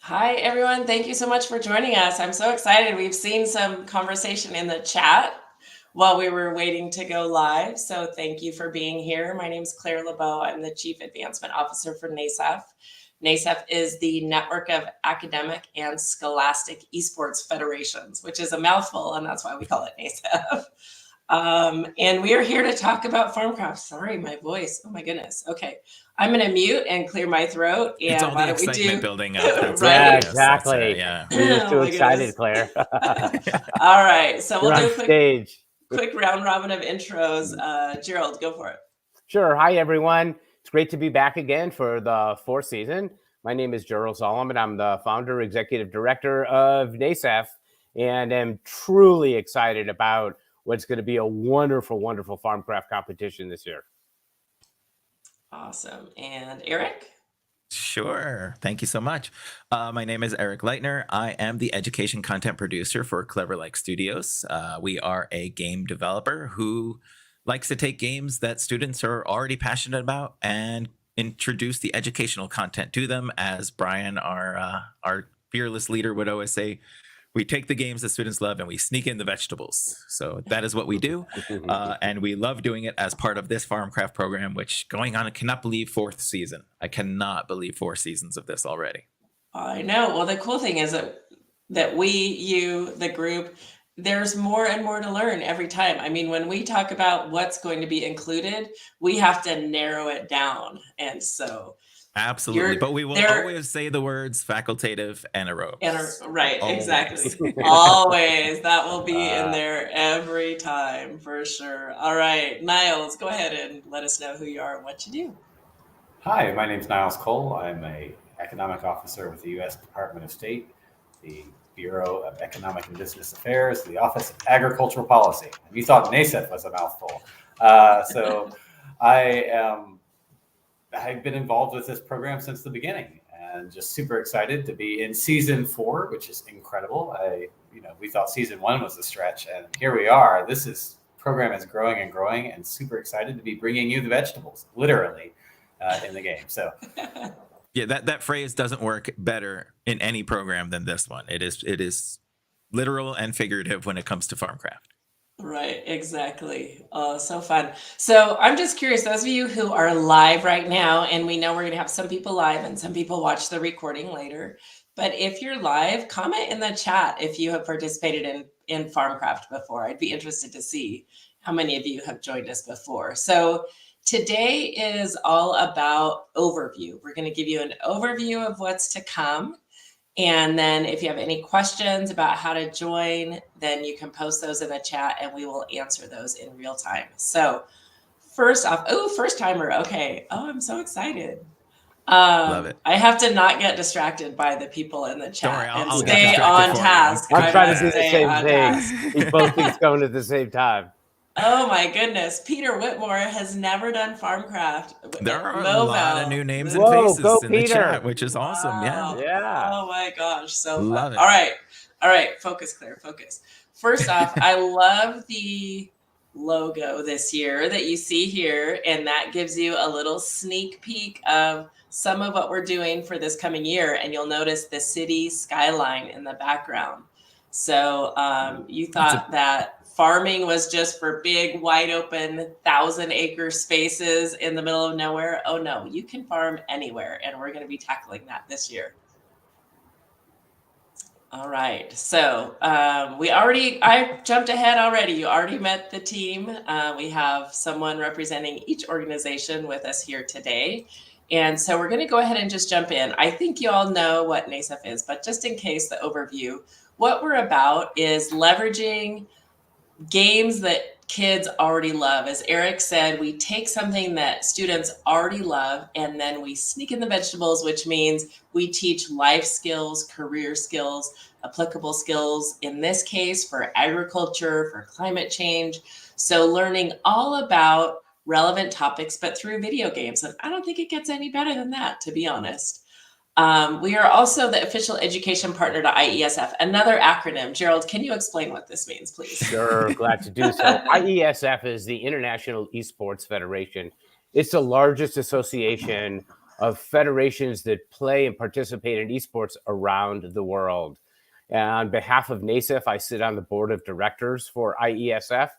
Hi, everyone. Thank you so much for joining us. I'm so excited. We've seen some conversation in the chat while we were waiting to go live. So thank you for being here. My name is Claire LeBeau. I'm the Chief Advancement Officer for NASEF. NASEF is the Network of Academic and Scholastic Esports Federations, which is a mouthful, and that's why we call it NASEF. And we are here to talk about Farmcraft. Sorry, my voice. Oh my goodness. Okay. I'm going to mute and clear my throat. And It's all why the don't we excitement do building up. That's right? Yeah, That's exactly. yeah. You're just Oh too my excited, goodness. Claire. All right. So You're we'll do on a stage. quick round robin of intros. Gerald, go for it. Sure. Hi, everyone. It's great to be back again for the fourth season. My name is Gerald Solomon. I'm the founder, executive director of NASEF, and am truly excited about what's going to be a wonderful, wonderful Farmcraft competition this year. Awesome. And Eric? Sure. Thank you so much. My name is Eric Leitner. I am the education content producer for Clever Like Studios. We are a game developer who likes to take games that students are already passionate about and introduce the educational content to them. As Brian, our fearless leader, would always say, we take the games that students love and we sneak in the vegetables. So that is what we do. And we love doing it as part of this Farmcraft program, which going on, I cannot believe fourth season. I cannot believe 4 seasons of this already. I know. Well, the cool thing is that we, you, the group, there's more and more to learn every time. I mean, when we talk about what's going to be included, we have to narrow it down. And so absolutely. But we will always say the words facultative and aerobes. Right, always. Exactly. Always. That will be in there every time for sure. All right, Niles, go ahead and let us know who you are and what you do. Hi, my name is Niles Cole. I'm a economic officer with the U.S. Department of State, the Bureau of Economic and Business Affairs, the Office of Agricultural Policy. And you thought NASEF was a mouthful. So I've been involved with this program since the beginning and just super excited to be in season 4, which is incredible. We thought season 1 was a stretch, and here we are. Program is growing and growing, and super excited to be bringing you the vegetables, literally, in the game. So, yeah, that phrase doesn't work better in any program than this one. It is literal and figurative when it comes to Farmcraft. Right, exactly. So fun. So I'm just curious, those of you who are live right now, and we know we're going to have some people live and some people watch the recording later. But if you're live, comment in the chat if you have participated in Farmcraft before. I'd be interested to see how many of you have joined us before. So today is all about overview. We're going to give you an overview of what's to come. And then if you have any questions about how to join, then you can post those in the chat and we will answer those in real time. So first off, first timer. Okay. Oh, I'm so excited. Love it. I have to not get distracted by the people in the chat. Don't worry, and I'll stay get on for task. I'm trying to do the same thing. These both things going at the same time. Oh my goodness. Peter Whitmore has never done Farmcraft. There are a lot of new names and Whoa, faces go in Peter. the chat, which is awesome. Wow. Yeah. Oh my gosh. So love fun. it. All right. Focus, Claire. Focus. First off, I love the logo this year that you see here, and that gives you a little sneak peek of some of what we're doing for this coming year. And you'll notice the city skyline in the background. So you thought that farming was just for big, wide open, 1,000-acre spaces in the middle of nowhere. Oh no, you can farm anywhere, and we're going to be tackling that this year. All right, so I jumped ahead already. You already met the team. We have someone representing each organization with us here today. And so we're going to go ahead and just jump in. I think you all know what NASEF is, but just in case, the overview, what we're about is leveraging games that kids already love. As Eric said, we take something that students already love and then we sneak in the vegetables, which means we teach life skills, career skills, applicable skills, in this case for agriculture, for climate change. So learning all about relevant topics, but through video games. And I don't think it gets any better than that, to be honest. We are also the official education partner to IESF, another acronym. Gerald, can you explain what this means, please? Sure, glad to do so. IESF is the International Esports Federation. It's the largest association of federations that play and participate in esports around the world. And on behalf of NASEF, I sit on the board of directors for IESF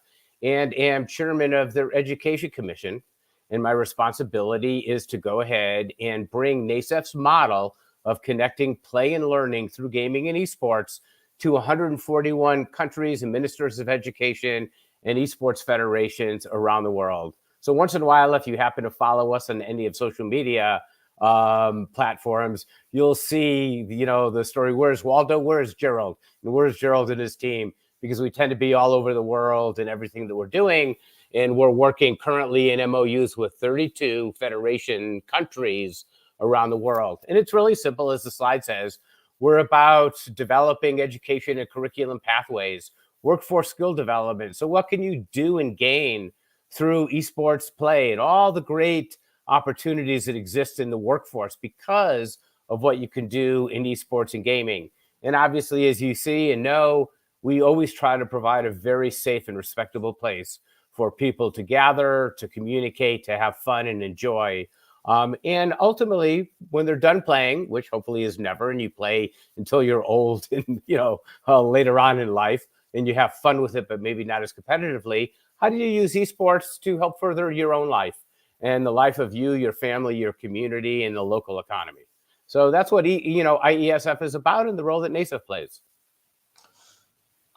and am chairman of their education commission. And my responsibility is to go ahead and bring NASEF's model of connecting play and learning through gaming and esports to 141 countries and ministers of education and esports federations around the world. So once in a while, if you happen to follow us on any of social media platforms, you'll see, the story, where's Waldo, where's Gerald, and where's Gerald and his team, because we tend to be all over the world in everything that we're doing. And we're working currently in MOUs with 32 federation countries around the world. And it's really simple, as the slide says. We're about developing education and curriculum pathways, workforce skill development. So what can you do and gain through esports play and all the great opportunities that exist in the workforce because of what you can do in esports and gaming? And obviously, as you see and know, we always try to provide a very safe and respectable place for people to gather, to communicate, to have fun and enjoy. And ultimately, when they're done playing, which hopefully is never, and you play until you're old and, later on in life, and you have fun with it, but maybe not as competitively, how do you use esports to help further your own life and the life of you, your family, your community, and the local economy? So that's what IESF is about, and the role that NASEF plays.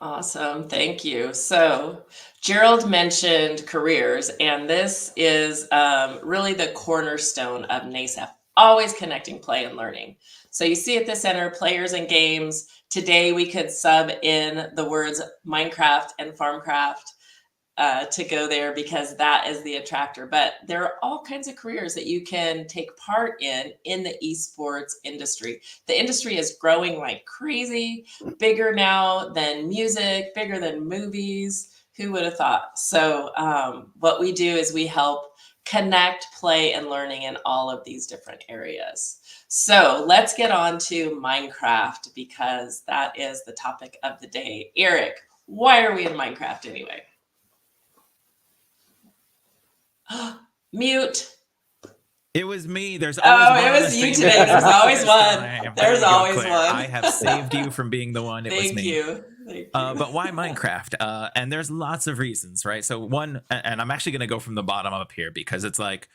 Awesome. Thank you. So Gerald mentioned careers, and this is really the cornerstone of NASEF, always connecting play and learning. So you see at the center, players and games. Today, we could sub in the words Minecraft and Farmcraft to go there because that is the attractor. But there are all kinds of careers that you can take part in the esports industry. The industry is growing like crazy, bigger now than music, bigger than movies. Who would have thought? So what we do is we help connect play and learning in all of these different areas. So let's get on to Minecraft because that is the topic of the day. Eric, why are we in Minecraft anyway? Mute. It was me. There's always one. It was you today. There's always one. There's always one. I have saved you from being the one. It was me. Thank you. But why Minecraft? And there's lots of reasons, right? So one, and I'm actually going to go from the bottom up here because it's like,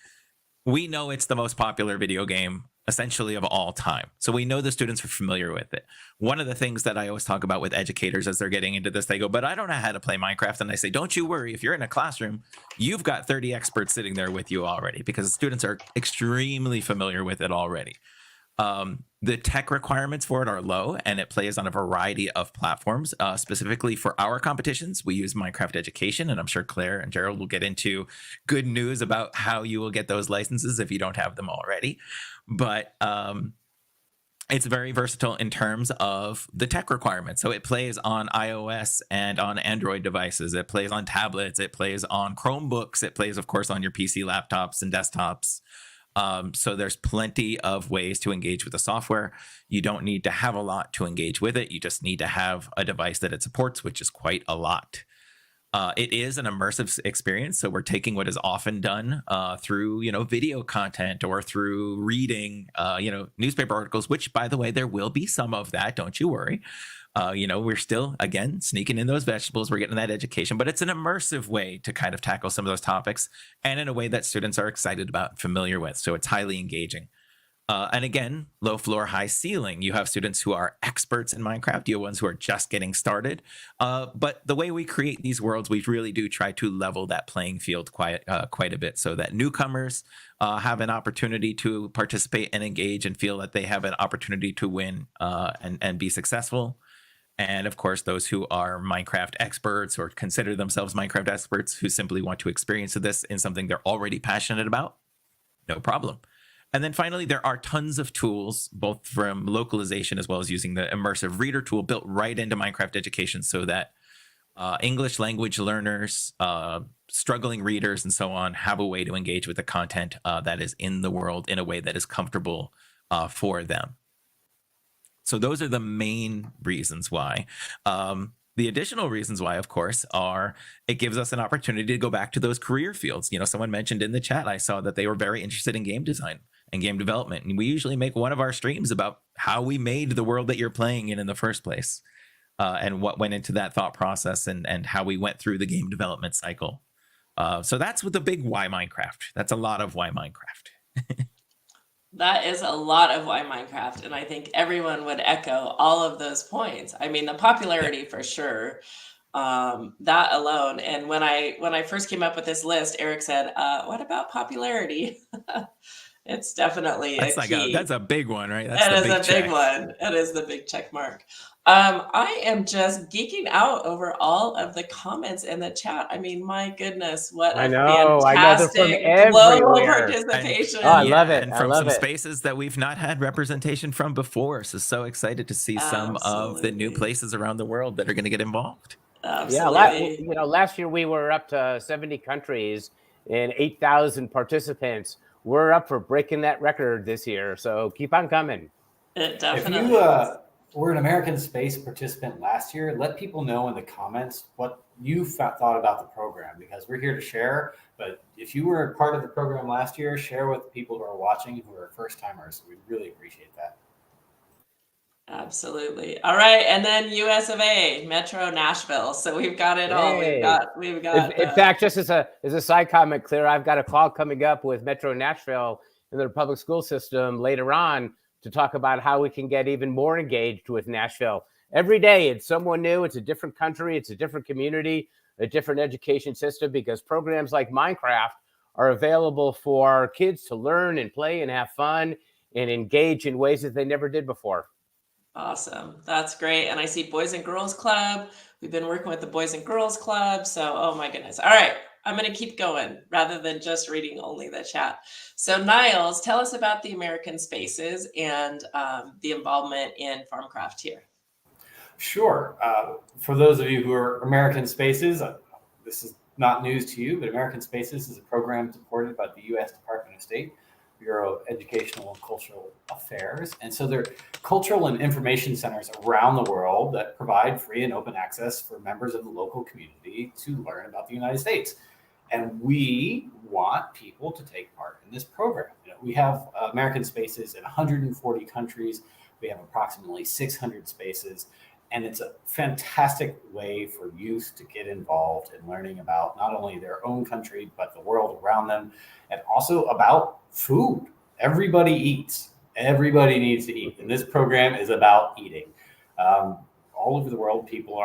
we know it's the most popular video game essentially of all time. So we know the students are familiar with it. One of the things that I always talk about with educators as they're getting into this, they go, but I don't know how to play Minecraft. And I say, don't you worry. If you're in a classroom, you've got 30 experts sitting there with you already because the students are extremely familiar with it already. The tech requirements for it are low, and it plays on a variety of platforms. Specifically for our competitions, we use Minecraft Education, and I'm sure Claire and Gerald will get into good news about how you will get those licenses if you don't have them already. But it's very versatile in terms of the tech requirements. So it plays on iOS and on Android devices. It plays on tablets. It plays on Chromebooks. It plays, of course, on your PC laptops and desktops. So there's plenty of ways to engage with the software. You don't need to have a lot to engage with it. You just need to have a device that it supports, which is quite a lot. It is an immersive experience. So we're taking what is often done through, video content or through reading, newspaper articles, which, by the way, there will be some of that. Don't you worry. We're still, again, sneaking in those vegetables. We're getting that education, but it's an immersive way to kind of tackle some of those topics and in a way that students are excited about and familiar with. So it's highly engaging. And again, low floor, high ceiling. You have students who are experts in Minecraft. You have ones who are just getting started. But the way we create these worlds, we really do try to level that playing field quite a bit so that newcomers have an opportunity to participate and engage and feel that they have an opportunity to win and be successful. And of course, those who are Minecraft experts or consider themselves Minecraft experts who simply want to experience this in something they're already passionate about, no problem. And then finally, there are tons of tools, both from localization as well as using the immersive reader tool built right into Minecraft Education so that English language learners, struggling readers, and so on have a way to engage with the content that is in the world in a way that is comfortable for them. So those are the main reasons why. The additional reasons why, of course, are it gives us an opportunity to go back to those career fields. Someone mentioned in the chat, I saw that they were very interested in game design. and game development. And we usually make one of our streams about how we made the world that you're playing in the first place, and what went into that thought process, and how we went through the game development cycle. So that's with the big why Minecraft. That's a lot of why Minecraft. That is a lot of why Minecraft, and I think everyone would echo all of those points. I mean, the popularity for sure, that alone. And when I first came up with this list, Eric said, "What about popularity?" It's definitely That's a key. that's a big one, right? That's That the is big a check. big one. It is the big check mark. I am just geeking out over all of the comments in the chat. I mean, my goodness, what I a know they're from fantastic global everywhere. participation. Oh, I love it. And I from love some it. spaces that we've not had representation from before. So excited to see some of the new Absolutely. places around the world that are going to get involved. Absolutely. Yeah, last year we were up to 70 countries and 8,000 participants. We're up for breaking that record this year, so keep on coming. It definitely If you is. were an American space participant last year, let people know in the comments what you thought about the program, because we're here to share. But if you were part of the program last year, share with people who are watching who are first timers. We'd really appreciate that. Absolutely. All right, and then US of A, Metro Nashville. So we've got it all. We've got In fact, just as a side comment, Claire, I've got a call coming up with Metro Nashville and their public school system later on to talk about how we can get even more engaged with Nashville. Every day it's someone new, it's a different country, it's a different community, a different education system, because programs like Minecraft are available for kids to learn and play and have fun and engage in ways that they never did before. Awesome. That's great. And I see Boys and Girls Club. We've been working with the Boys and Girls Club. So, oh my goodness. All right. I'm going to keep going rather than just reading only the chat. So, Niles, tell us about the American Spaces and the involvement in Farmcraft here. Sure. For those of you who are American Spaces, this is not news to you, but American Spaces is a program supported by the U.S. Department of State, Bureau of Educational and Cultural Affairs. And so they're cultural and information centers around the world that provide free and open access for members of the local community to learn about the United States. And we want people to take part in this program. We have American Spaces in 140 countries. We have approximately 600 spaces. And it's a fantastic way for youth to get involved in learning about not only their own country, but the world around them, and also about food. Everybody eats. Everybody needs to eat. And this program is about eating. All over the world, people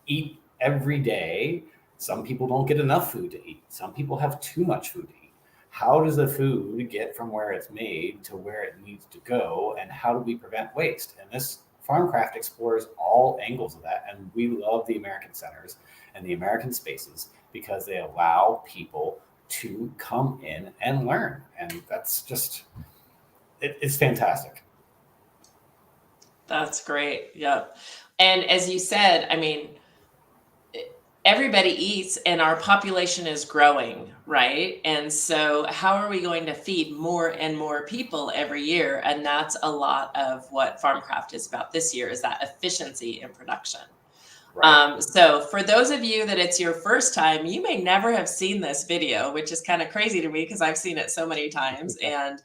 eat every day. Some people don't get enough food to eat. Some people have too much food to eat. How does the food get from where it's made to where it needs to go? And how do we prevent waste? And this Farmcraft explores all angles of that. And we love the American Centers and the American Spaces because they allow people to come in and learn. And that's just, it's fantastic. That's great. Yep. And as you said, I mean, everybody eats and our population is growing, right? And so how are we going to feed more and more people every year? And that's a lot of what Farmcraft is about this year, is that efficiency in production. Right. So for those of you that it's your first time, you may never have seen this video, which is kind of crazy to me because I've seen it so many times. And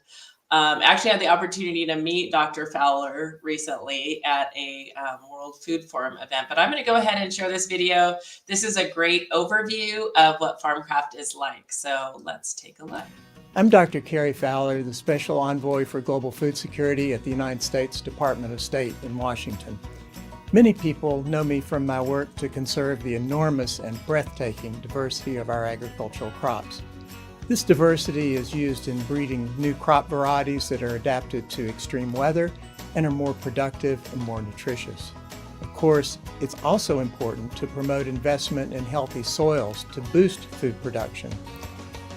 actually had the opportunity to meet Dr. Fowler recently at a World Food Forum event, but I'm going to go ahead and share this video. This is a great overview of what Farmcraft is like. So let's take a look. I'm Dr. Carrie Fowler, the Special Envoy for Global Food Security at the United States Department of State in Washington. Many people know me from my work to conserve the enormous and breathtaking diversity of our agricultural crops. This diversity is used in breeding new crop varieties that are adapted to extreme weather and are more productive and more nutritious. Of course, it's also important to promote investment in healthy soils to boost food production.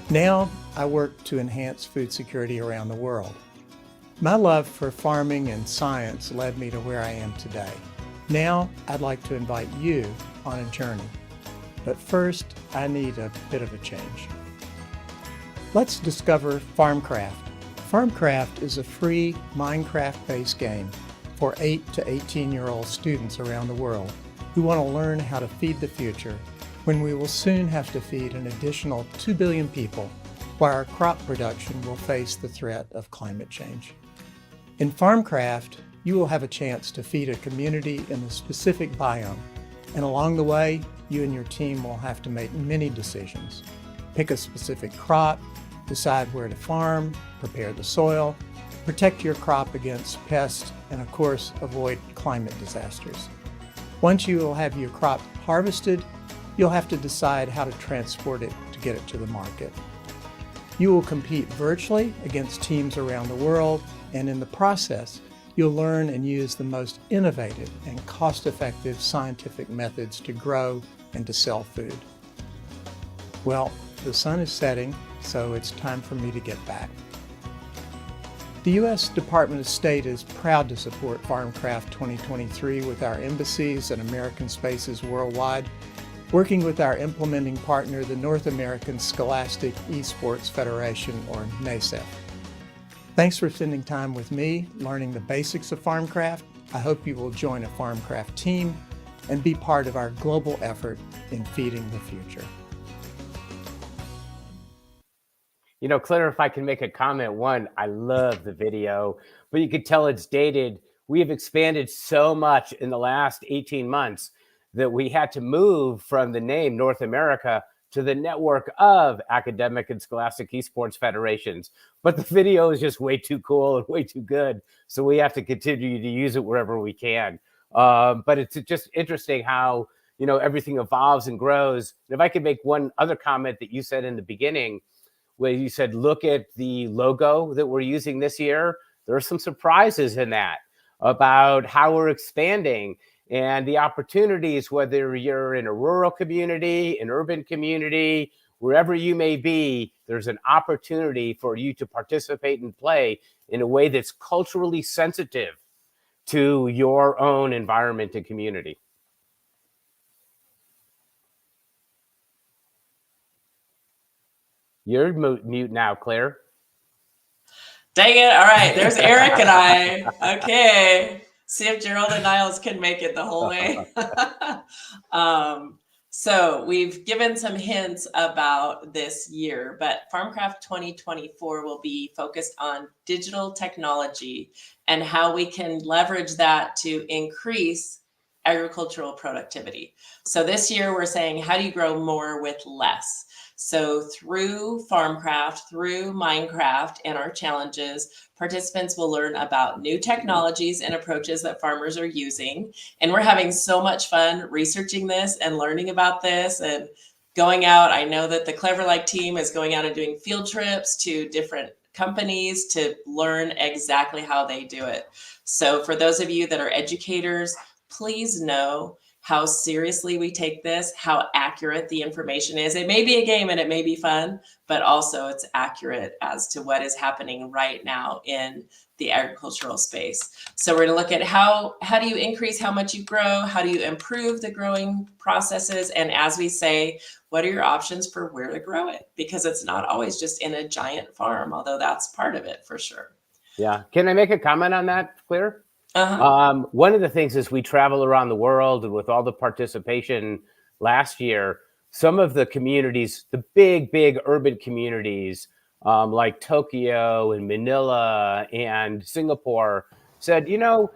Now, I work to enhance food security around the world. My love for farming and science led me to where I am today. Now, I'd like to invite you on a journey. But first, I need a bit of a change. Let's discover Farmcraft. Farmcraft is a free Minecraft-based game for 8 to 18-year-old students around the world who want to learn how to feed the future when we will soon have to feed an additional 2 billion people while our crop production will face the threat of climate change. In Farmcraft, you will have a chance to feed a community in a specific biome, and along the way, you and your team will have to make many decisions. Pick a specific crop, decide where to farm, prepare the soil, protect your crop against pests, and of course, avoid climate disasters. Once you will have your crop harvested, you'll have to decide how to transport it to get it to the market. You will compete virtually against teams around the world, and in the process, you'll learn and use the most innovative and cost-effective scientific methods to grow and to sell food. Well, the sun is setting, so it's time for me to get back. The U.S. Department of State is proud to support Farmcraft 2023 with our embassies and American spaces worldwide, working with our implementing partner, the North American Scholastic Esports Federation, or NASEF. Thanks for spending time with me, learning the basics of Farmcraft. I hope you will join a Farmcraft team and be part of our global effort in feeding the future. You know, Claire, if I can make a comment, one, I love the video, but you could tell it's dated. We have expanded so much in the last 18 months that we had to move from the name North America to the network of academic and scholastic esports federations. But the video is just way too cool and way too good, so we have to continue to use it wherever we can. But it's just interesting how, you know, everything evolves and grows. And if I could make one other comment that you said in the beginning, where you said, look at the logo that we're using this year, there are some surprises in that about how we're expanding and the opportunities, whether you're in a rural community, an urban community, wherever you may be, there's an opportunity for you to participate and play in a way that's culturally sensitive to your own environment and community. You're mute now, Claire. Dang it. All right. There's Eric and I. Okay. See if Gerald and Niles can make it the whole way. So we've given some hints about this year, but Farmcraft 2024 will be focused on digital technology and how we can leverage that to increase agricultural productivity. So this year we're saying, how do you grow more with less? So through Farmcraft, through Minecraft, and our challenges, participants will learn about new technologies and approaches that farmers are using. And we're having so much fun researching this and learning about this and going out. I know that the Clever Like team is going out and doing field trips to different companies to learn exactly how they do it. So for those of you that are educators, please know how seriously we take this, how accurate the information is. It may be a game and it may be fun, but also it's accurate as to what is happening right now in the agricultural space. So we're gonna look at how do you increase how much you grow, how do you improve the growing processes, and as we say, what are your options for where to grow it? Because it's not always just in a giant farm, although that's part of it for sure. Yeah, can I make a comment on that, Claire? Uh-huh. One of the things is we travel around the world, and with all the participation last year, some of the communities, the big urban communities like Tokyo and Manila and Singapore said, you know,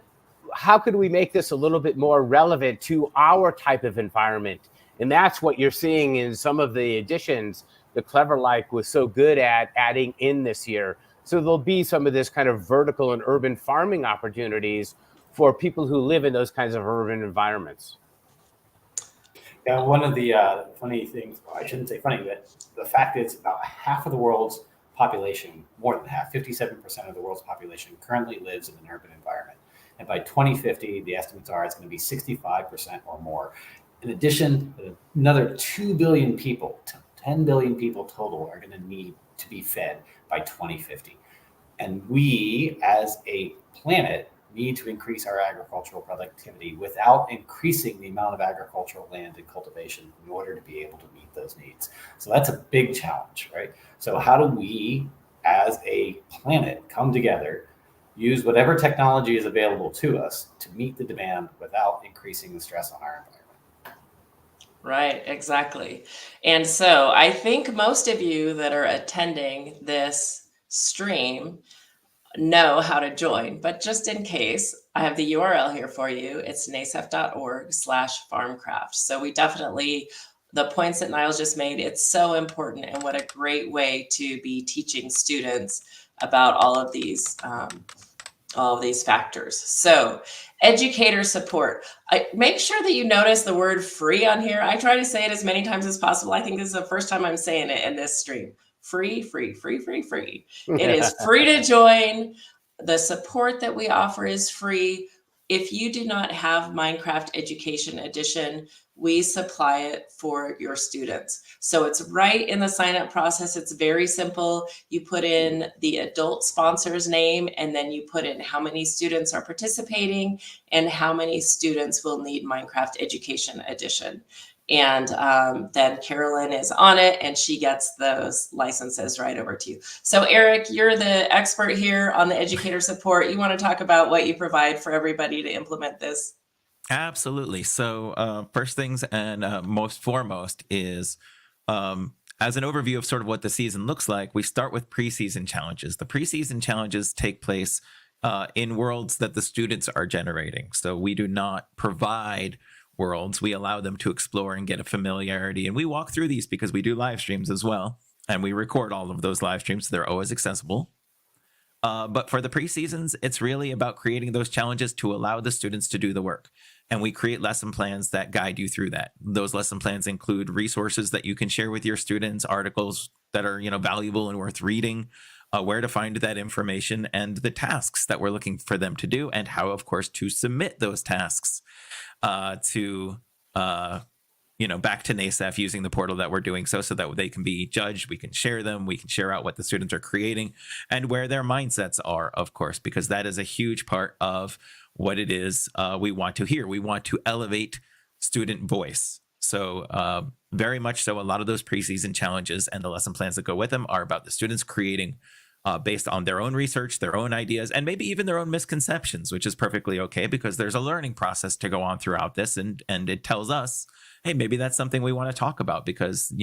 how could we make this a little bit more relevant to our type of environment? And that's what you're seeing in some of the additions that Clever Like was so good at adding in this year. So there'll be some of this kind of vertical and urban farming opportunities for people who live in those kinds of urban environments. Yeah, one of the funny things, well, I shouldn't say funny, but the fact is about half of the world's population, more than half, 57% of the world's population currently lives in an urban environment. And by 2050, the estimates are it's going to be 65% or more. In addition, another 2 billion people, 10 billion people total are going to need to be fed by 2050. And we, as a planet, need to increase our agricultural productivity without increasing the amount of agricultural land and cultivation in order to be able to meet those needs. So that's a big challenge, right? So how do we, as a planet, come together, use whatever technology is available to us to meet the demand without increasing the stress on our environment? Right, exactly. And so I think most of you that are attending this stream know how to join, but just in case, I have the URL here for you. It's nasef.org/farmcraft. So we definitely, the points that Niles just made, it's so important, and what a great way to be teaching students about all of these factors. So educator support. Make sure that you notice the word free on here. I try to say it as many times as possible. I think this is the first time I'm saying it in this stream. Free, free, free, free, free. It is free to join. The support that we offer is free. If you do not have Minecraft Education Edition, we supply it for your students. So it's right in the sign up process. It's very simple. You put in the adult sponsor's name, and then you put in how many students are participating and how many students will need Minecraft Education Edition. And then Carolyn is on it, and she gets those licenses right over to you. So Eric, you're the expert here on the educator support. You want to talk about what you provide for everybody to implement this? Absolutely. So first things and most foremost is as an overview of sort of what the season looks like, we start with preseason challenges. The preseason challenges take place in worlds that the students are generating. So we do not provide worlds. We allow them to explore and get a familiarity. And we walk through these because we do live streams as well. And we record all of those live streams, so they're always accessible. But for the preseasons, it's really about creating those challenges to allow the students to do the work. And we create lesson plans that guide you through that. Those lesson plans include resources that you can share with your students, articles that are, valuable and worth reading, where to find that information, and the tasks that we're looking for them to do, and how, of course, to submit those tasks to back to NASEF using the portal that we're doing so that they can be judged. We can share them. We can share out what the students are creating and where their mindsets are, of course, because that is a huge part of what it is we want to hear. We want to elevate student voice. So very much so, a lot of those preseason challenges and the lesson plans that go with them are about the students creating based on their own research, their own ideas, and maybe even their own misconceptions, which is perfectly okay because there's a learning process to go on throughout this. And it tells us, hey, maybe that's something we want to talk about because,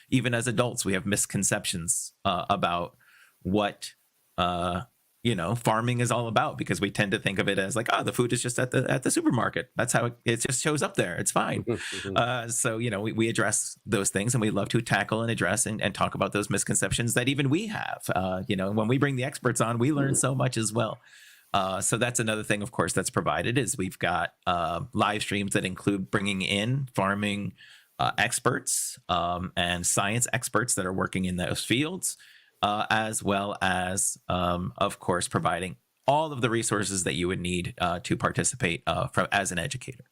even as adults, we have misconceptions about what, farming is all about because we tend to think of it as like, oh, the food is just at the supermarket. That's how it just shows up there. It's fine. So, we address those things and we love to tackle and address and talk about those misconceptions that even we have. When we bring the experts on, we learn so much as well. So that's another thing, of course, that's provided is we've got live streams that include bringing in farming experts and science experts that are working in those fields, as well as, of course, providing all of the resources that you would need to participate as an educator.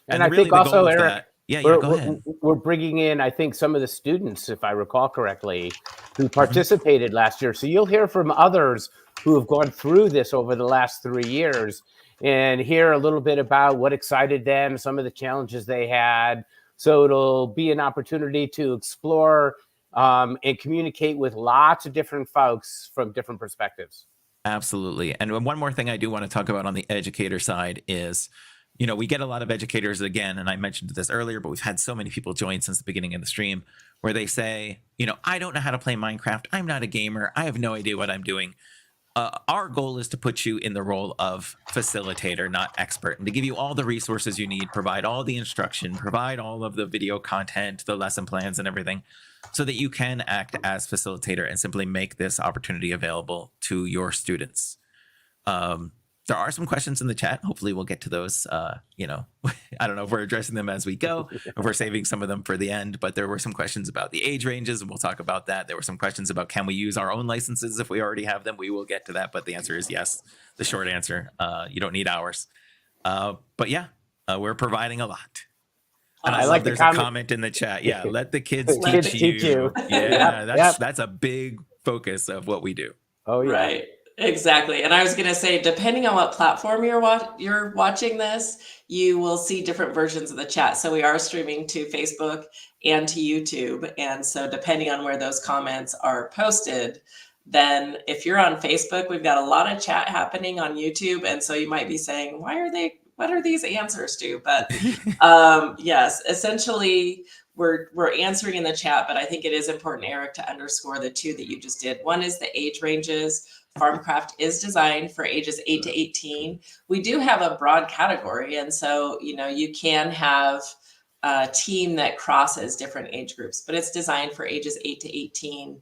And I really think also, Eric, go ahead. We're bringing in, I think, some of the students, if I recall correctly, who participated last year. So you'll hear from others who have gone through this over the last 3 years and hear a little bit about what excited them, some of the challenges they had. So it'll be an opportunity to explore and communicate with lots of different folks from different perspectives. Absolutely. And one more thing I do want to talk about on the educator side is, we get a lot of educators, again, and I mentioned this earlier, but we've had so many people join since the beginning of the stream where they say, I don't know how to play Minecraft. I'm not a gamer. I have no idea what I'm doing. Our goal is to put you in the role of facilitator, not expert, and to give you all the resources you need, provide all the instruction, provide all of the video content, the lesson plans and everything, so that you can act as facilitator and simply make this opportunity available to your students. There are some questions in the chat. Hopefully we'll get to those. I don't know if we're addressing them as we go, if we're saving some of them for the end, but there were some questions about the age ranges and we'll talk about that. There were some questions about, can we use our own licenses if we already have them? We will get to that, but the answer is yes. The short answer, you don't need ours. But yeah, we're providing a lot. And I like there's a comment in the chat. Yeah, let the kids teach you. Yeah, that's a big focus of what we do. Oh, yeah. Right. Exactly. And I was going to say, depending on what platform you're watching this, you will see different versions of the chat. So we are streaming to Facebook and to YouTube. And so depending on where those comments are posted, then if you're on Facebook, we've got a lot of chat happening on YouTube. And so you might be saying, why what are these answers to? But yes, essentially we're answering in the chat, but I think it is important, Eric, to underscore the two that you just did. One is the age ranges. Farmcraft is designed for ages 8 to 18. We do have a broad category, and so you can have a team that crosses different age groups, but it's designed for ages 8 to 18.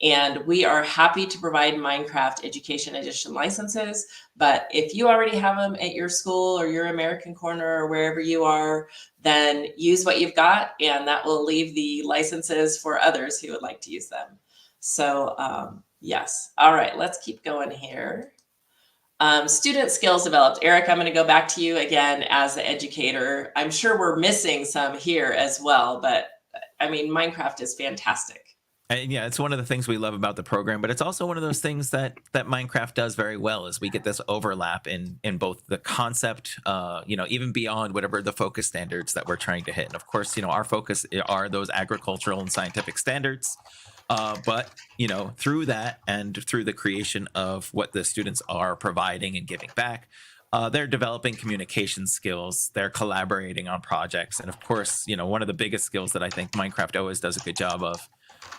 And we are happy to provide Minecraft Education Edition licenses. But if you already have them at your school or your American Corner or wherever you are, then use what you've got, and that will leave the licenses for others who would like to use them. So yes. All right, let's keep going here. Student skills developed. Eric, I'm going to go back to you again as the educator. I'm sure we're missing some here as well, but I mean, Minecraft is fantastic. And yeah, it's one of the things we love about the program, but it's also one of those things that Minecraft does very well is we get this overlap in both the concept, even beyond whatever the focus standards that we're trying to hit. And of course, our focus are those agricultural and scientific standards. But through that and through the creation of what the students are providing and giving back, they're developing communication skills. They're collaborating on projects. And of course, one of the biggest skills that I think Minecraft always does a good job of,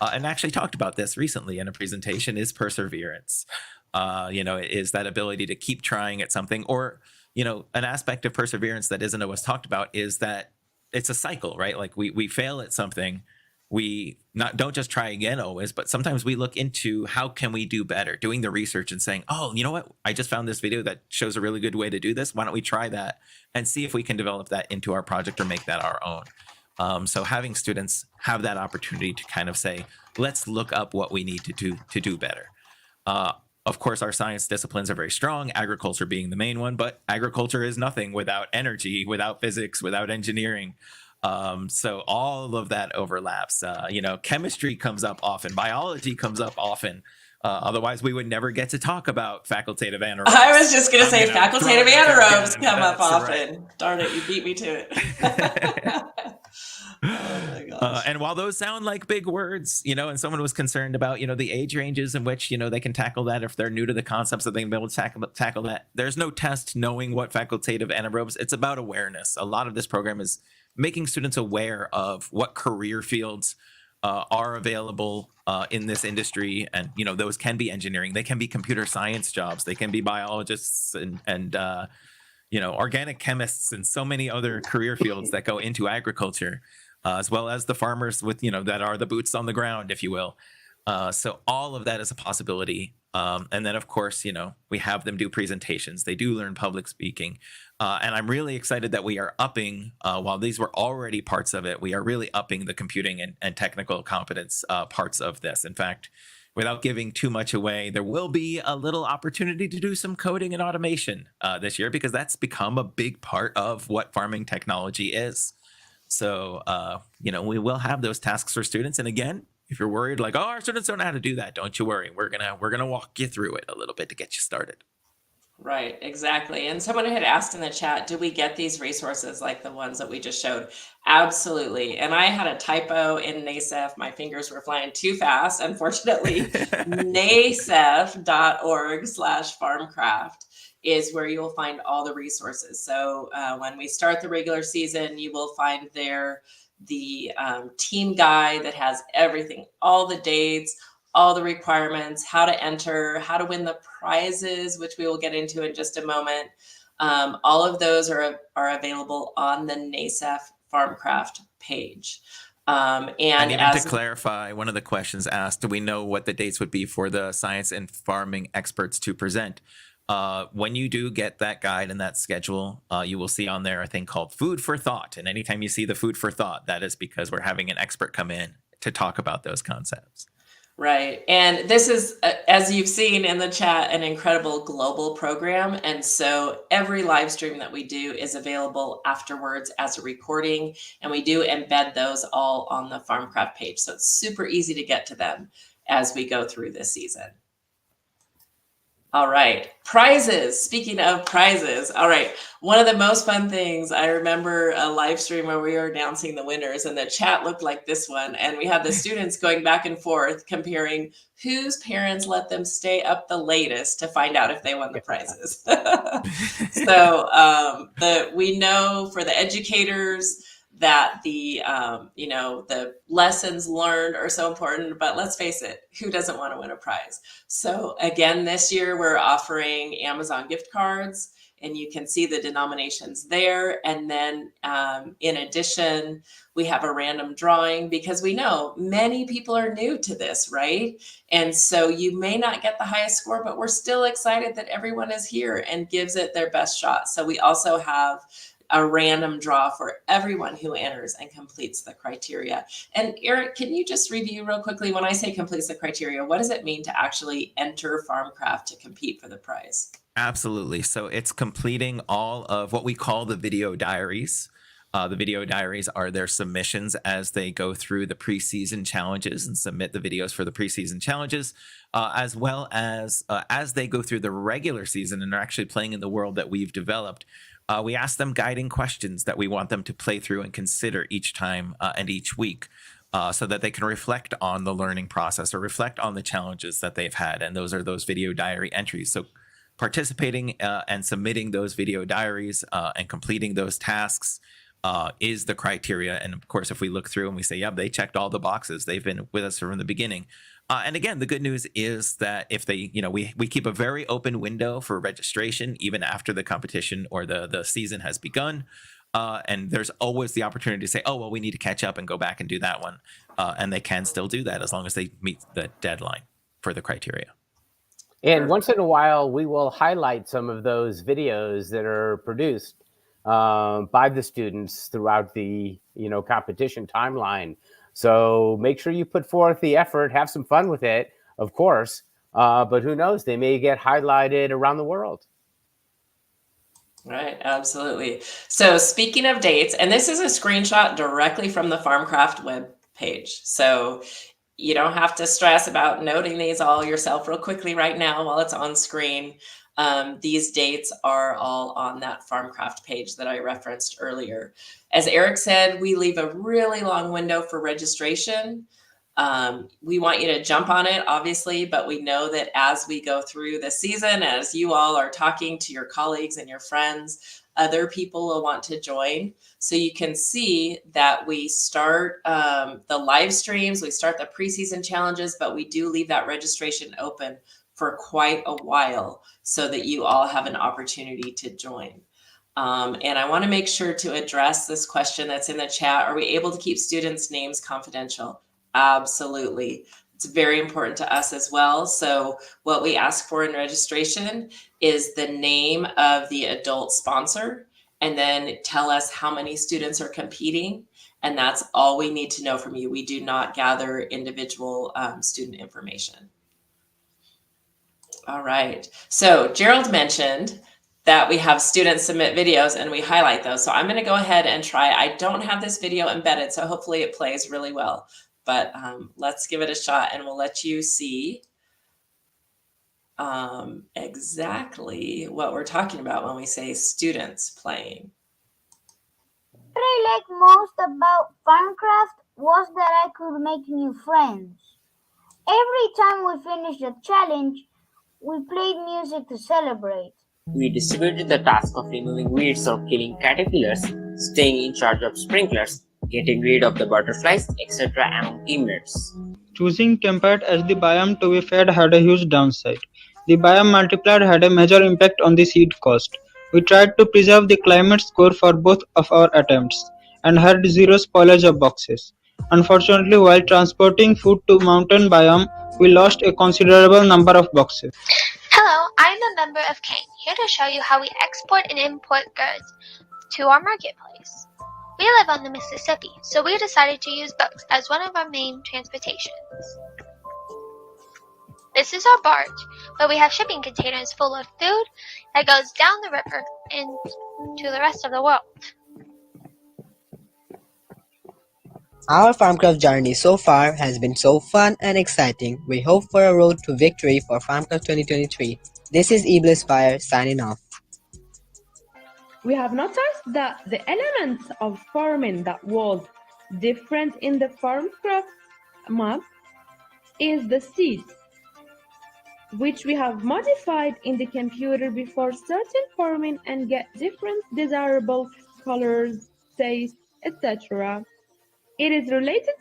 and actually talked about this recently in a presentation, is perseverance. Is that ability to keep trying at something, or, an aspect of perseverance that isn't always talked about is that it's a cycle, right? Like we fail at something. We don't just try again always, but sometimes we look into how can we do better, doing the research and saying, oh, you know what? I just found this video that shows a really good way to do this. Why don't we try that and see if we can develop that into our project or make that our own? So having students have that opportunity to kind of say, let's look up what we need to do better. Of course, our science disciplines are very strong, agriculture being the main one, but agriculture is nothing without energy, without physics, without engineering. So all of that overlaps. Chemistry comes up often, biology comes up often. Otherwise, we would never get to talk about facultative anaerobes. I was just going to say facultative anaerobes come up often. Right. Darn it, you beat me to it. Oh my gosh. And while those sound like big words, and someone was concerned about, the age ranges in which, they can tackle that if they're new to the concepts that they can be able to tackle that. There's no test knowing what facultative anaerobes. It's about awareness. A lot of this program is making students aware of what career fields are available in this industry. And, those can be engineering. They can be computer science jobs. They can be biologists and organic chemists and so many other career fields that go into agriculture, as well as the farmers with, that are the boots on the ground, if you will. So all of that is a possibility. And then, of course, we have them do presentations. They do learn public speaking. And I'm really excited that we are upping, while these were already parts of it, we are really upping the computing and technical competence parts of this. In fact, without giving too much away, there will be a little opportunity to do some coding and automation this year, because that's become a big part of what farming technology is. So, we will have those tasks for students. And again, if you're worried like, oh, our students don't know how to do that, don't you worry. We're gonna walk you through it a little bit to get you started. Right, exactly. And someone had asked in the chat, do we get these resources like the ones that we just showed? Absolutely. And I had a typo in NASEF. My fingers were flying too fast, unfortunately. nasef.org/farmcraft is where you'll find all the resources. So when we start the regular season, you will find there the team guide that has everything, all the dates, all the requirements, how to enter, how to win the prizes, which we will get into in just a moment. All of those are available on the NASEF Farmcraft page. And even to clarify, one of the questions asked, do we know what the dates would be for the science and farming experts to present? When you do get that guide and that schedule, you will see on there a thing called Food for Thought. And anytime you see the Food for Thought, that is because we're having an expert come in to talk about those concepts. Right. And this is, as you've seen in the chat, an incredible global program. And so every live stream that we do is available afterwards as a recording. And we do embed those all on the Farmcraft page. So it's super easy to get to them as we go through this season. All right. Prizes. Speaking of prizes. All right. One of the most fun things, I remember a live stream where we were announcing the winners and the chat looked like this one. And we had the students going back and forth comparing whose parents let them stay up the latest to find out if they won the prizes. So we know for the educators that the the lessons learned are so important, but let's face it, who doesn't want to win a prize? So again, this year we're offering Amazon gift cards, and you can see the denominations there. And then in addition, we have a random drawing because we know many people are new to this, right? And so you may not get the highest score, but we're still excited that everyone is here and gives it their best shot. So we also have a random draw for everyone who enters and completes the criteria. And Eric, can you just review real quickly, when I say completes the criteria, what does it mean to actually enter Farmcraft to compete for the prize? Absolutely. So it's completing all of what we call the video diaries. The video diaries are their submissions as they go through the preseason challenges and submit the videos for the preseason challenges, as well as they go through the regular season and are actually playing in the world that we've developed. We ask them guiding questions that we want them to play through and consider each time and each week, so that they can reflect on the learning process or reflect on the challenges that they've had. And those are those video diary entries. So participating and submitting those video diaries and completing those tasks is the criteria. And of course, if we look through and we say, yeah, they checked all the boxes, they've been with us from the beginning. And again, the good news is that if they, we keep a very open window for registration, even after the competition or the season has begun. And there's always the opportunity to say, oh, well, we need to catch up and go back and do that one. And they can still do that as long as they meet the deadline for the criteria. And once in a while, we will highlight some of those videos that are produced by the students throughout the competition timeline. So make sure you put forth the effort, have some fun with it, of course. But who knows? They may get highlighted around the world. Right, absolutely. So speaking of dates, and this is a screenshot directly from the Farmcraft web page. So you don't have to stress about noting these all yourself real quickly right now while it's on screen. These dates are all on that Farmcraft page that I referenced earlier. As Eric said, we leave a really long window for registration. We want you to jump on it, obviously, but we know that as we go through the season, as you all are talking to your colleagues and your friends, other people will want to join. So you can see that we start the live streams, we start the preseason challenges, but we do leave that registration open for quite a while so that you all have an opportunity to join. And I want to make sure to address this question that's in the chat. Are we able to keep students' names confidential? Absolutely. It's very important to us as well. So what we ask for in registration is the name of the adult sponsor, and then tell us how many students are competing. And that's all we need to know from you. We do not gather individual student information. All right. So Gerald mentioned that we have students submit videos and we highlight those. So I'm going to go ahead and try. I don't have this video embedded, so hopefully it plays really well. But let's give it a shot and we'll let you see exactly what we're talking about when we say students playing. What I liked most about Farmcraft was that I could make new friends. Every time we finished a challenge, we played music to celebrate. We distributed the task of removing weeds or killing caterpillars, staying in charge of sprinklers, getting rid of the butterflies, etc. among teammates. Choosing temperate as the biome to be fed had a huge downside. The biome multiplier had a major impact on the seed cost. We tried to preserve the climate score for both of our attempts and had zero spoilage of boxes. Unfortunately, while transporting food to mountain biome, we lost a considerable number of boxes. Hello, I'm a member of Kane, here to show you how we export and import goods to our marketplace. We live on the Mississippi, so we decided to use boats as one of our main transportations. This is our barge, where we have shipping containers full of food that goes down the river and to the rest of the world. Our Farmcraft journey so far has been so fun and exciting. We hope for a road to victory for Farmcraft 2023. This is Iblis Fire signing off. We have noticed that the element of farming that was different in the Farmcraft map is the seeds, which we have modified in the computer before starting farming and get different desirable colors, taste, etc. It is related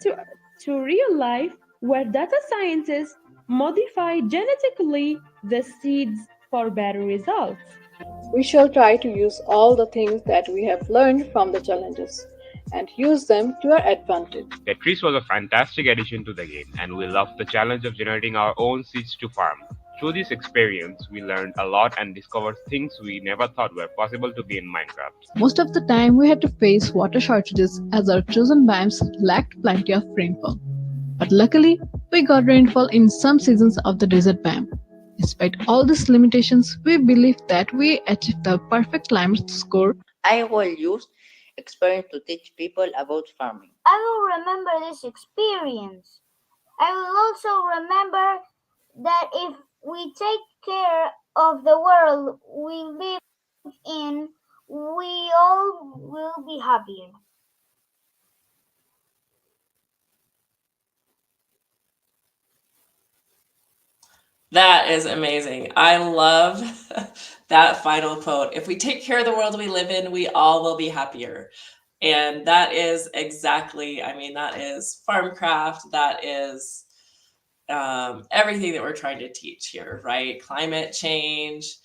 to real life where data scientists modify genetically the seeds for better results. We shall try to use all the things that we have learned from the challenges and use them to our advantage. Tetris was a fantastic addition to the game, and we loved the challenge of generating our own seeds to farm. Through this experience, we learned a lot and discovered things we never thought were possible to be in Minecraft. Most of the time, we had to face water shortages as our chosen biomes lacked plenty of rainfall. But luckily, we got rainfall in some seasons of the desert biome. Despite all these limitations, we believe that we achieved the perfect climate score. I will use experience to teach people about farming. I will remember this experience. I will also remember that if we take care of the world we live in, we all will be happier. That is amazing. I love that final quote. If we take care of the world we live in, we all will be happier. And that is exactly, I mean, that is Farmcraft. That is everything that we're trying to teach here, right? Climate change,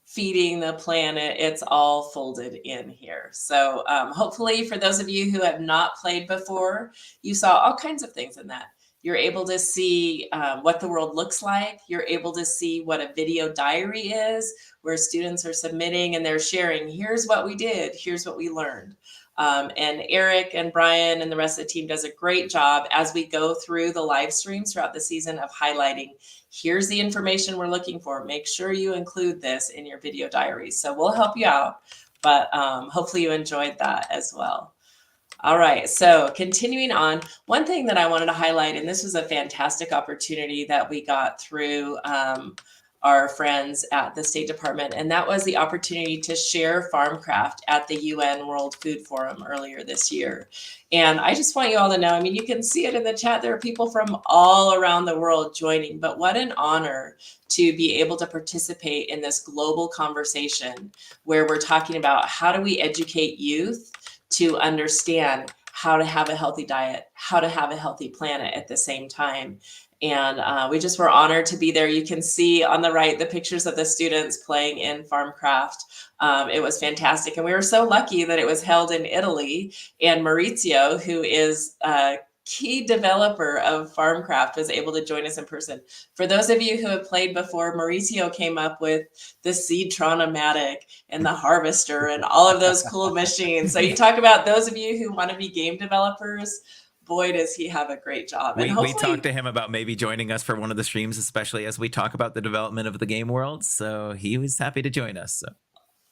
feeding the planet, it's all folded in here. So hopefully for those of you who have not played before, you saw all kinds of things in that. You're able to see what the world looks like. You're able to see what a video diary is, where students are submitting and they're sharing, here's what we did, here's what we learned. And Eric and Brian and the rest of the team does a great job as we go through the live streams throughout the season of highlighting, here's the information we're looking for. Make sure you include this in your video diaries. So we'll help you out, but hopefully you enjoyed that as well. All right, so continuing on, one thing that I wanted to highlight, and this was a fantastic opportunity that we got through our friends at the State Department, and that was the opportunity to share Farmcraft at the UN World Food Forum earlier this year. And I just want you all to know, I mean, you can see it in the chat, there are people from all around the world joining, but what an honor to be able to participate in this global conversation where we're talking about how do we educate youth to understand how to have a healthy diet, how to have a healthy planet at the same time. And we just were honored to be there. You can see on the right the pictures of the students playing in Farmcraft. It was fantastic. And we were so lucky that it was held in Italy. And Maurizio, who is a key developer of Farmcraft, was able to join us in person. For those of you who have played before, Maurizio came up with the Seedtron-O-Matic and the Harvester and all of those cool machines. So you talk about those of you who want to be game developers, boy, does he have a great job. And we talked to him about maybe joining us for one of the streams, especially as we talk about the development of the game world. So he was happy to join us. So.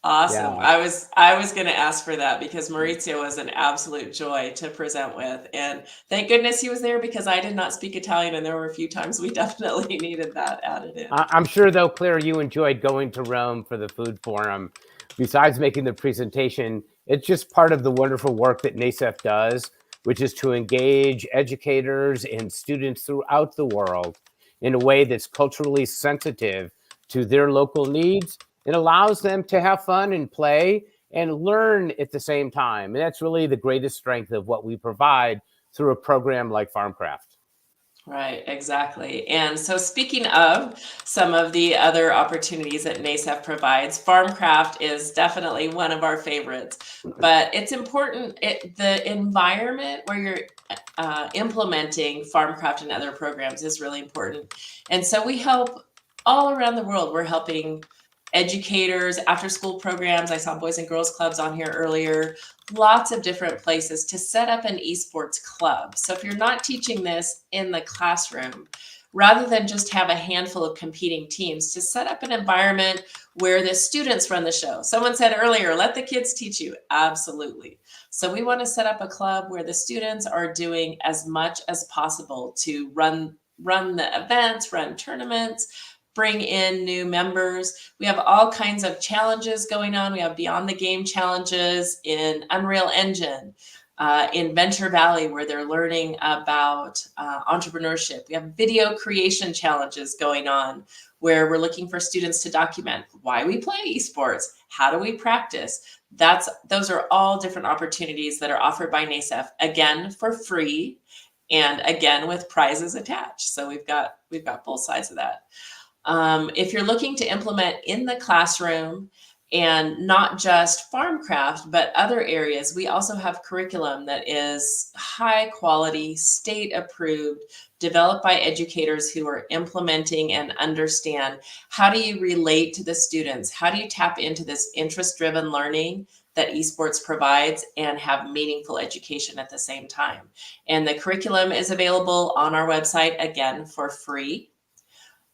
Awesome. Yeah. I was going to ask for that because Maurizio was an absolute joy to present with. And thank goodness he was there because I did not speak Italian and there were a few times we definitely needed that added in. I'm sure though, Claire, you enjoyed going to Rome for the food forum. Besides making the presentation, it's just part of the wonderful work that NASEF does, which is to engage educators and students throughout the world in a way that's culturally sensitive to their local needs. It allows them to have fun and play and learn at the same time. And that's really the greatest strength of what we provide through a program like Farmcraft. Right, exactly. And so speaking of some of the other opportunities that NASEF provides, Farmcraft is definitely one of our favorites. But it's important, the environment where you're implementing Farmcraft and other programs is really important. And so we help all around the world. We're helping educators, after school programs. I saw Boys and Girls Clubs on here earlier, lots of different places to set up an esports club. So if you're not teaching this in the classroom, rather than just have a handful of competing teams, to set up an environment where the students run the show. Someone said earlier, let the kids teach you. Absolutely. So we want to set up a club where the students are doing as much as possible to run the events, run tournaments, bring in new members. We have all kinds of challenges going on. We have Beyond the Game challenges in Unreal Engine, in Venture Valley, where they're learning about entrepreneurship. We have video creation challenges going on, where we're looking for students to document why we play esports, how do we practice. Those are all different opportunities that are offered by NASEF, again, for free, and again, with prizes attached. So we've got both sides of that. If you're looking to implement in the classroom, and not just Farmcraft, but other areas, we also have curriculum that is high quality, state approved, developed by educators who are implementing and understand how do you relate to the students? How do you tap into this interest-driven learning that esports provides and have meaningful education at the same time? And the curriculum is available on our website, again, for free.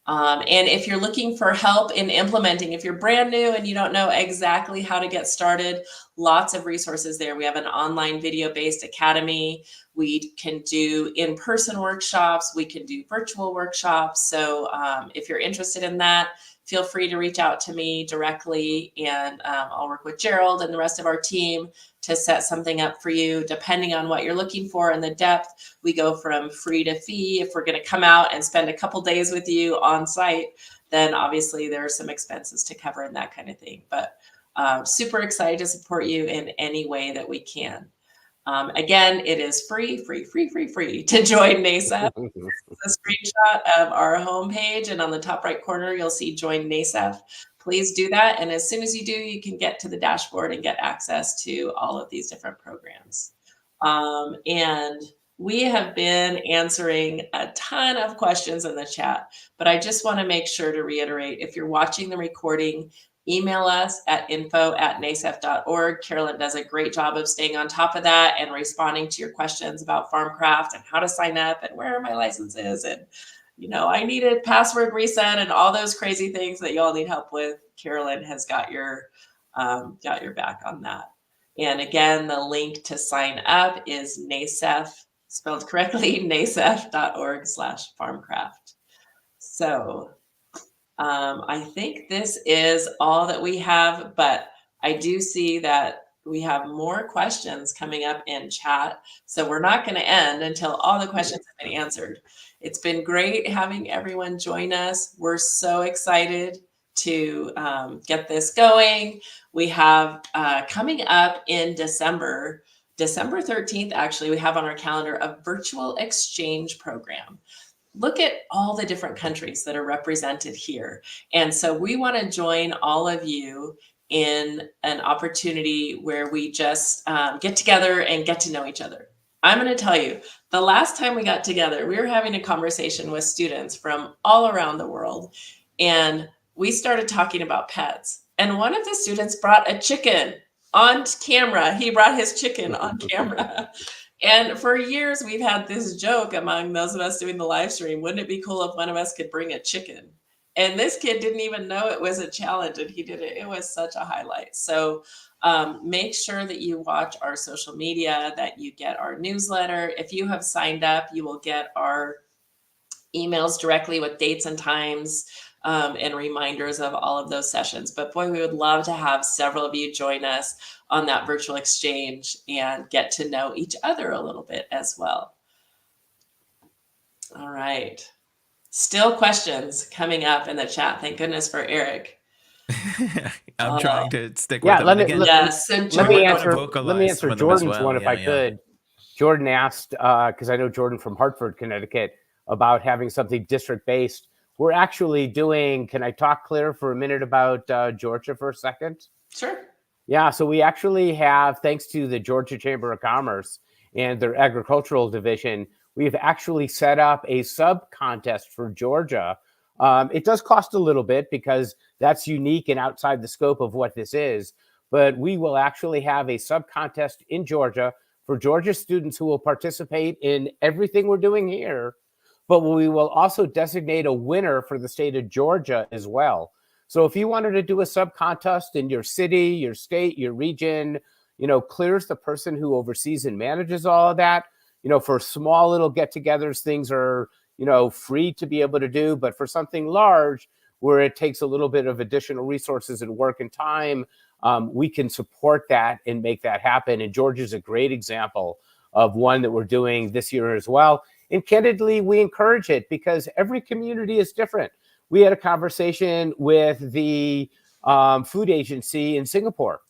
And if you're looking for help in implementing, if you're brand new and you don't know exactly how to get started, lots of resources there. We have an online video-based academy. We can do in-person workshops. We can do virtual workshops. So if you're interested in that, feel free to reach out to me directly, and I'll work with Gerald and the rest of our team to set something up for you, depending on what you're looking for and the depth. We go from free to fee. If we're going to come out and spend a couple days with you on site, then obviously there are some expenses to cover and that kind of thing. But super excited to support you in any way that we can. Again, it is free to join NASEF. It's a screenshot of our homepage, and on the top right corner, you'll see Join NASEF. Please do that. And as soon as you do, you can get to the dashboard and get access to all of these different programs. And we have been answering a ton of questions in the chat, but I just want to make sure to reiterate, if you're watching the recording, email us at info@nasef.org. Carolyn does a great job of staying on top of that and responding to your questions about Farmcraft and how to sign up and where are my licenses, and I needed password reset and all those crazy things that y'all need help with. Carolyn has got your back on that. And again, the link to sign up is NASEF, spelled correctly, nasef.org/farmcraft. So I think this is all that we have, but I do see that we have more questions coming up in chat. So we're not going to end until all the questions have been answered. It's been great having everyone join us. We're so excited to get this going. We have coming up in December 13th, actually, we have on our calendar a virtual exchange program. Look at all the different countries that are represented here. And so we want to join all of you in an opportunity where we just get together and get to know each other. I'm going to tell you, the last time we got together, we were having a conversation with students from all around the world, and we started talking about pets. And one of the students brought a chicken on camera. He brought his chicken on camera. And for years, we've had this joke among those of us doing the live stream. Wouldn't it be cool if one of us could bring a chicken? And this kid didn't even know it was a challenge, and he did it. It was such a highlight. So make sure that you watch our social media, that you get our newsletter. If you have signed up, you will get our emails directly with dates and times and reminders of all of those sessions. But boy, we would love to have several of you join us on that virtual exchange and get to know each other a little bit as well. All right. Still questions coming up in the chat. Thank goodness for Eric. I'm trying to stick with them. Let me answer Jordan's one if I could. Jordan asked, because I know Jordan from Hartford, Connecticut, about having something district-based. We're actually doing, can I talk, Claire, for a minute about Georgia for a second? Sure. Yeah, so we actually have, thanks to the Georgia Chamber of Commerce and their agricultural division, we've actually set up a sub-contest for Georgia. It does cost a little bit because that's unique and outside the scope of what this is, but we will actually have a sub-contest in Georgia for Georgia students who will participate in everything we're doing here, but we will also designate a winner for the state of Georgia as well. So if you wanted to do a sub-contest in your city, your state, your region, Clear's the person who oversees and manages all of that. For small little get-togethers, things are, free to be able to do. But for something large, where it takes a little bit of additional resources and work and time, we can support that and make that happen. And Georgia's a great example of one that we're doing this year as well. And candidly, we encourage it because every community is different. We had a conversation with the food agency in Singapore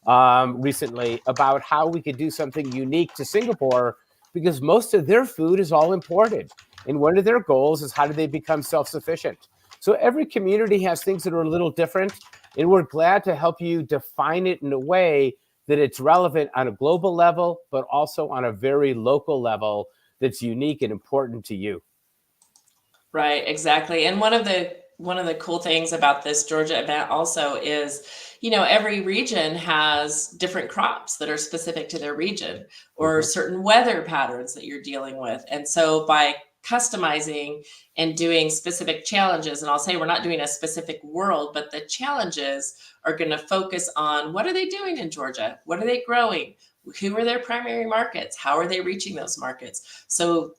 recently about how we could do something unique to Singapore because most of their food is all imported. And one of their goals is how do they become self-sufficient? So every community has things that are a little different, and we're glad to help you define it in a way that it's relevant on a global level, but also on a very local level that's unique and important to you. Right, exactly. And one of the cool things about this Georgia event also is, every region has different crops that are specific to their region or certain weather patterns that you're dealing with. And so by customizing and doing specific challenges, and I'll say we're not doing a specific world, but the challenges are going to focus on what are they doing in Georgia? What are they growing? Who are their primary markets? How are they reaching those markets? So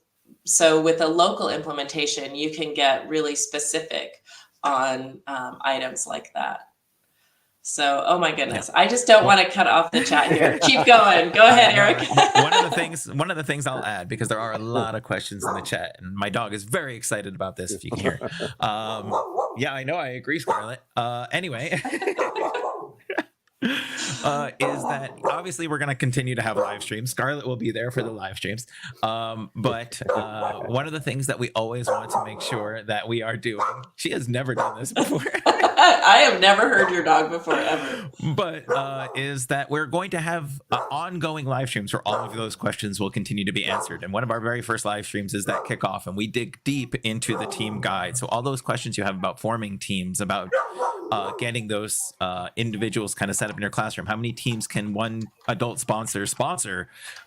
with a local implementation, you can get really specific on items like that. So, oh my goodness, I just don't want to cut off the chat here. Keep going. Go ahead, Eric. One of the things I'll add, because there are a lot of questions in the chat, and my dog is very excited about this, if you can hear. Yeah, I know. I agree, Scarlett. Anyway. Is that obviously we're going to continue to have live streams. Scarlett will be there for the live streams. But one of the things that we always want to make sure that we are doing, she has never done this before. I have never heard your dog before, ever. But is that we're going to have ongoing live streams where all of those questions will continue to be answered. And one of our very first live streams is that kickoff, and we dig deep into the team guide. So all those questions you have about forming teams, about getting those individuals kind of set up in your classroom, how many teams can one adult sponsor,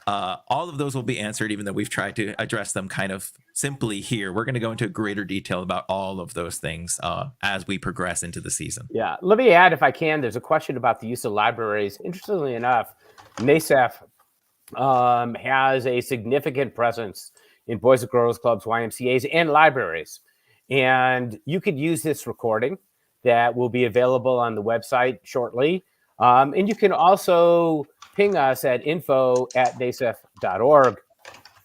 all of those will be answered, even though we've tried to address them kind of simply here. We're going to go into greater detail about all of those things as we progress into the season. Yeah, let me add, if I can, there's a question about the use of libraries. Interestingly enough, NASAF has a significant presence in Boys and Girls Clubs, YMCAs, and libraries. And you could use this recording that will be available on the website shortly. And you can also ping us at info@nasaf.org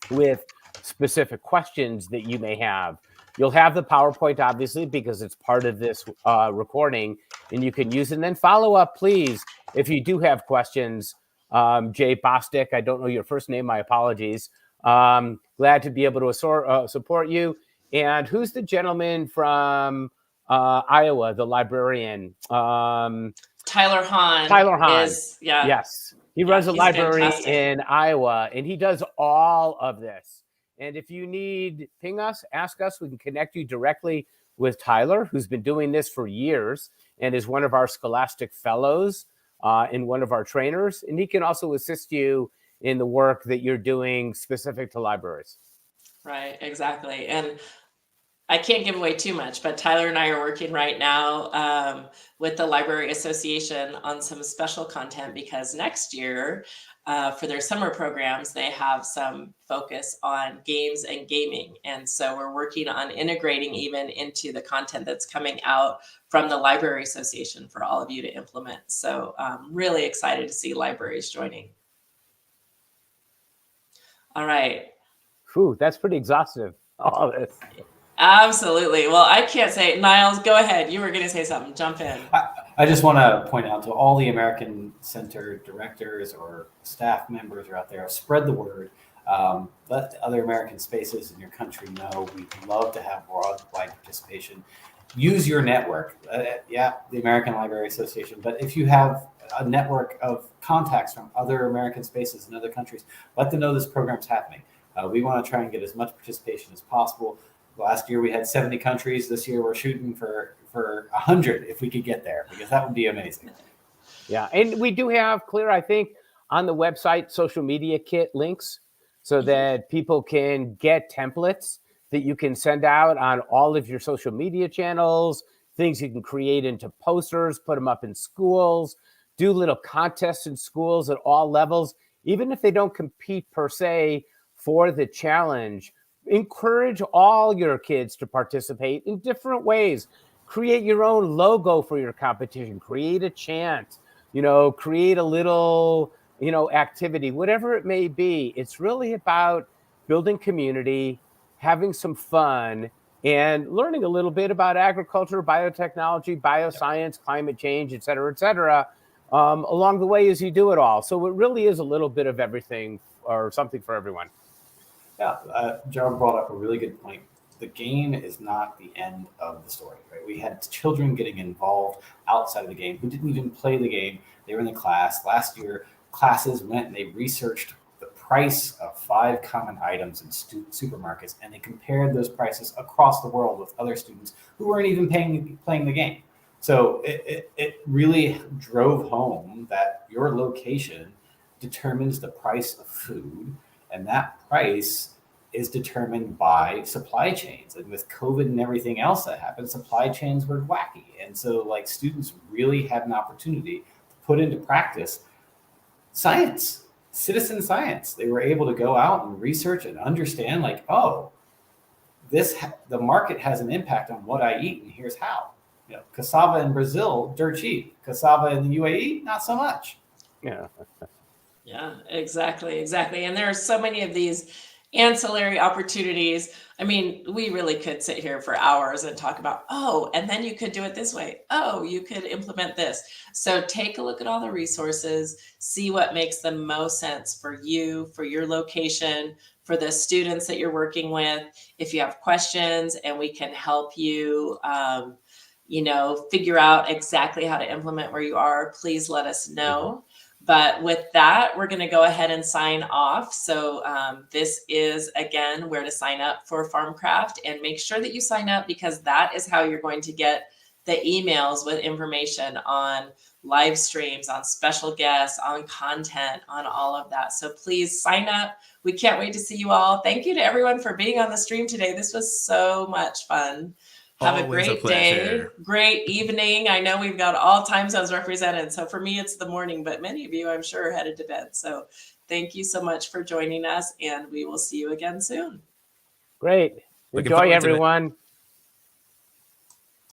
with specific questions that you may have. You'll have the PowerPoint, obviously, because it's part of this recording, and you can use it. And then follow up, please, if you do have questions. Jay Bostic, I don't know your first name, my apologies. Glad to be able to support you. And who's the gentleman from Iowa, the librarian? Tyler Hahn. Tyler Hahn. Yeah. Yes. He runs a library fantastic. in Iowa, and he does all of this. And if you need, ping us, ask us. We can connect you directly with Tyler, who's been doing this for years and is one of our Scholastic Fellows and one of our trainers. And he can also assist you in the work that you're doing specific to libraries. Right, exactly. And I can't give away too much, but Tyler and I are working right now with the Library Association on some special content because next year for their summer programs, they have some focus on games and gaming. And so we're working on integrating even into the content that's coming out from the Library Association for all of you to implement. So I'm really excited to see libraries joining. All right. Whew, that's pretty exhaustive, all this. Absolutely. Well, I can't say, Niles, go ahead. You were going to say something. Jump in. I just want to point out to all the American Center directors or staff members who are out there, spread the word. Let other American spaces in your country know we'd love to have worldwide participation. Use your network. Yeah, the American Library Association. But if you have a network of contacts from other American spaces in other countries, let them know this program's happening. We want to try and get as much participation as possible. Last year we had 70 countries. This year we're shooting for 100 if we could get there, because that would be amazing. Yeah, and we do have, Claire, I think, on the website, social media kit links so that people can get templates that you can send out on all of your social media channels, things you can create into posters, put them up in schools, do little contests in schools at all levels, even if they don't compete per se for the challenge. Encourage all your kids to participate in different ways. Create your own logo for your competition, create a chant, create a little, activity, whatever it may be. It's really about building community, having some fun, and learning a little bit about agriculture, biotechnology, bioscience, climate change, et cetera, along the way as you do it all. So it really is a little bit of everything or something for everyone. Yeah, Gerald brought up a really good point. The game is not the end of the story, right? We had children getting involved outside of the game who didn't even play the game. They were in the class. Last year, classes went and they researched the price of 5 common items in supermarkets, and they compared those prices across the world with other students who weren't even playing the game. So it really drove home that your location determines the price of food, and that price is determined by supply chains. And with COVID and everything else that happened, supply chains were wacky. And so like students really had an opportunity to put into practice science, citizen science. They were able to go out and research and understand like, oh, the market has an impact on what I eat, and here's how. Cassava in Brazil, dirt cheap. Cassava in the UAE, not so much. Yeah. Yeah, exactly. And there are so many of these ancillary opportunities. I mean, we really could sit here for hours and talk about, and then you could do it this way. You could implement this. So take a look at all the resources, see what makes the most sense for you, for your location, for the students that you're working with. If you have questions and we can help you, figure out exactly how to implement where you are, please let us know. But with that, we're going to go ahead and sign off. So this is, again, where to sign up for Farmcraft, and make sure that you sign up, because that is how you're going to get the emails with information on live streams, on special guests, on content, on all of that. So please sign up. We can't wait to see you all. Thank you to everyone for being on the stream today. This was so much fun. Have a great day, great evening. I know we've got all time zones represented. So for me, it's the morning, but many of you, I'm sure, are headed to bed. So thank you so much for joining us, and we will see you again soon. Great. Enjoy, everyone.